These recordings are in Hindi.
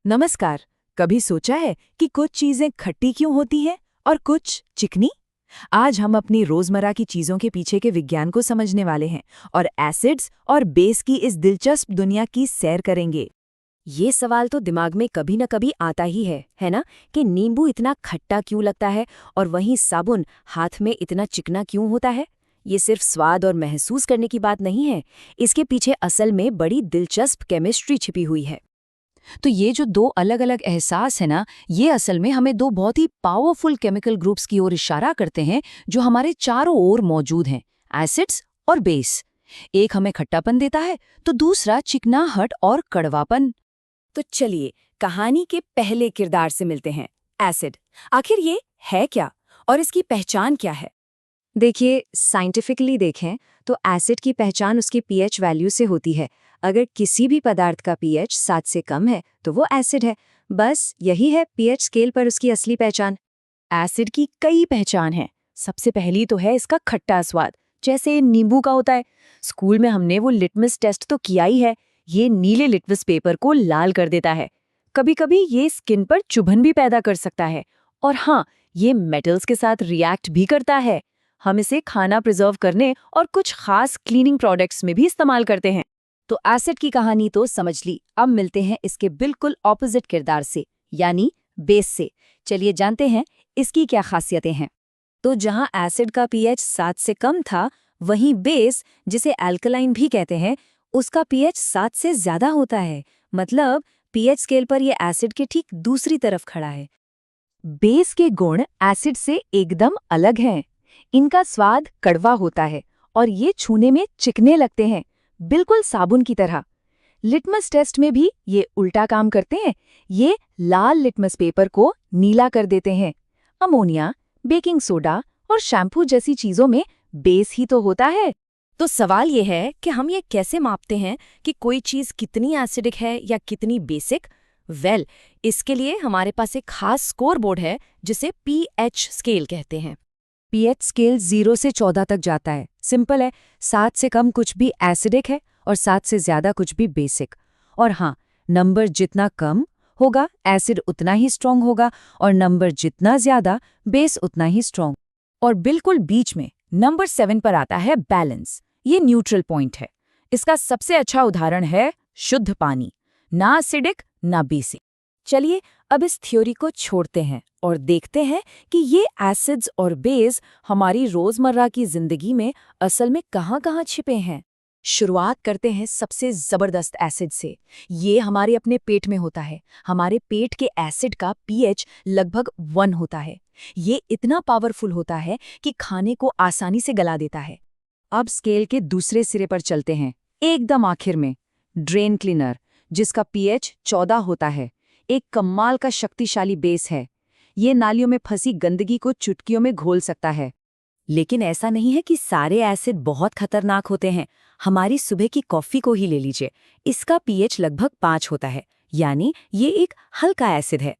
नमस्कार। कभी सोचा है कि कुछ चीजें खट्टी क्यों होती हैं और कुछ चिकनी? आज हम अपनी रोजमर्रा की चीजों के पीछे के विज्ञान को समझने वाले हैं और एसिड्स और बेस की इस दिलचस्प दुनिया की सैर करेंगे। ये सवाल तो दिमाग में कभी न कभी आता ही है ना? कि नींबू इतना खट्टा क्यों लगता है और वहीं साबुन हाथ में इतना चिकना क्यों होता है? ये सिर्फ स्वाद और महसूस करने की बात नहीं है। इसके पीछे असल में बड़ी दिलचस्प केमिस्ट्री छिपी हुई है। तो ये जो दो अलग अलग एहसास है ना, ये असल में हमें दो बहुत ही पावरफुल केमिकल ग्रुप्स की ओर इशारा करते हैं जो हमारे चारों ओर मौजूद हैं, एसिड्स और बेस। एक हमें खट्टापन देता है तो दूसरा चिकनाहट और कड़वापन। तो चलिए कहानी के पहले किरदार से मिलते हैं, एसिड। आखिर ये है क्या और इसकी पहचान क्या है? देखिए, साइंटिफिकली देखें तो एसिड की पहचान उसकी पीएच वैल्यू से होती है। अगर किसी भी पदार्थ का पीएच 7 से कम है तो वो एसिड है। बस यही है पीएच स्केल पर उसकी असली पहचान। एसिड की कई पहचान हैं। सबसे पहली तो है इसका खट्टा स्वाद, जैसे नींबू का होता है। स्कूल में हमने वो लिटमस टेस्ट तो किया ही है। ये नीले लिटमस पेपर को लाल कर देता है। कभी-कभी ये स्किन पर चुभन भी पैदा कर सकता है। और हाँ, ये मेटल्स के साथ रिएक्ट भी करता है। हम इसे खाना प्रिजर्व करने और कुछ खास क्लीनिंग प्रोडक्ट्स में भी इस्तेमाल करते हैं। तो एसिड की कहानी तो समझ ली, अब मिलते हैं इसके बिल्कुल ऑपोजिट किरदार से, यानी बेस से। चलिए जानते हैं इसकी क्या खासियतें हैं। तो जहां एसिड का पीएच 7 से कम था, वहीं बेस, जिसे अल्कलाइन भी कहते हैं, उसका पीएच 7 से ज्यादा होता है। मतलब पीएच स्केल पर ये एसिड के ठीक दूसरी तरफ खड़ा है। बेस के गुण एसिड से एकदम अलग हैं। इनका स्वाद कड़वा होता है और ये छूने में चिकने लगते हैं, बिल्कुल साबुन की तरह। लिटमस टेस्ट में भी ये उल्टा काम करते हैं। ये लाल लिटमस पेपर को नीला कर देते हैं। अमोनिया, बेकिंग सोडा और शैम्पू जैसी चीजों में बेस ही तो होता है। तो सवाल ये है कि हम ये कैसे मापते हैं कि कोई चीज़ कितनी एसिडिक है या कितनी बेसिक? इसके लिए हमारे पास एक खास स्कोर बोर्ड है जिसे पीएच स्केल कहते हैं। पीएच स्केल 0 से 14 तक जाता है। सिंपल है, 7 से कम कुछ भी एसिडिक है और 7 से ज्यादा कुछ भी बेसिक। और हाँ, नंबर जितना कम होगा एसिड उतना ही स्ट्रांग होगा और नंबर जितना ज्यादा बेस उतना ही स्ट्रांग। और बिल्कुल बीच में नंबर 7 पर आता है बैलेंस। ये न्यूट्रल पॉइंट है। इसका सबसे अच्छा उदाहरण है शुद्ध पानी, ना एसिडिक ना बेसिक। चलिए अब इस थ्योरी को छोड़ते हैं और देखते हैं कि ये एसिड्स और बेस हमारी रोजमर्रा की जिंदगी में असल में कहाँ-कहाँ छिपे हैं। शुरुआत करते हैं सबसे जबरदस्त एसिड से। ये हमारे अपने पेट में होता है। हमारे पेट के एसिड का पीएच लगभग 1 होता है। ये इतना पावरफुल होता है कि खाने को आसानी से गला देता है। अब स्केल के दूसरे सिरे पर चलते हैं, एकदम आखिर में ड्रेन क्लीनर, जिसका पीएच 14 होता है। एक कमाल का शक्तिशाली बेस है। ये नालियों में फंसी गंदगी को चुटकियों में घोल सकता है। लेकिन ऐसा नहीं है कि सारे एसिड बहुत खतरनाक होते हैं। हमारी सुबह की कॉफी को ही ले लीजिए, इसका पीएच लगभग 5 होता है, यानी ये एक हल्का एसिड है।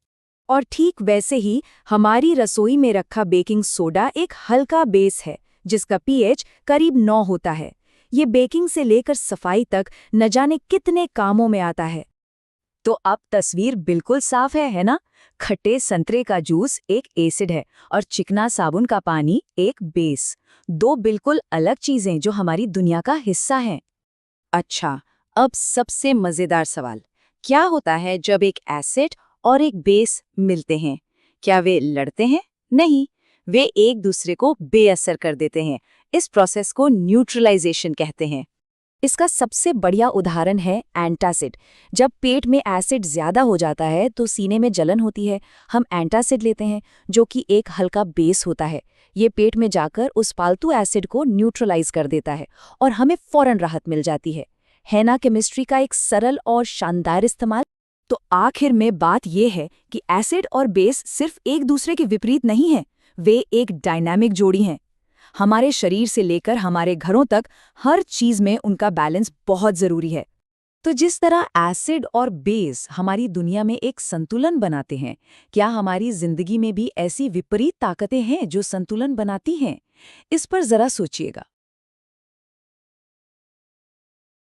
और ठीक वैसे ही हमारी रसोई में रखा बेकिंग सोडा एक हल्का बेस है, जिसका पीएच करीब 9 होता है। ये बेकिंग से लेकर सफाई तक न जाने कितने कामों में आता है। तो अब तस्वीर बिल्कुल साफ है ना? खट्टे संतरे का जूस एक एसिड है और चिकना साबुन का पानी एक बेस। दो बिल्कुल अलग चीजें जो हमारी दुनिया का हिस्सा हैं। अच्छा, अब सबसे मजेदार सवाल, क्या होता है जब एक एसिड और एक बेस मिलते हैं? क्या वे लड़ते हैं? नहीं, वे एक दूसरे को बेअसर कर देते हैं। इस प्रोसेस को न्यूट्रलाइजेशन कहते हैं। इसका सबसे बढ़िया उदाहरण है एंटासिड। जब पेट में एसिड ज्यादा हो जाता है तो सीने में जलन होती है। हम एंटासिड लेते हैं, जो कि एक हल्का बेस होता है। ये पेट में जाकर उस पालतू एसिड को न्यूट्रलाइज कर देता है और हमें फौरन राहत मिल जाती है ना केमिस्ट्री का एक सरल और शानदार इस्तेमाल। तो आखिर में बात यह है कि एसिड और बेस सिर्फ एक दूसरे के विपरीत नहीं हैं, वे एक डायनामिक जोड़ी हैं। हमारे शरीर से लेकर हमारे घरों तक हर चीज में उनका बैलेंस बहुत जरूरी है। तो जिस तरह एसिड और बेस हमारी दुनिया में एक संतुलन बनाते हैं, क्या हमारी जिंदगी में भी ऐसी विपरीत ताकतें हैं जो संतुलन बनाती हैं? इस पर जरा सोचिएगा।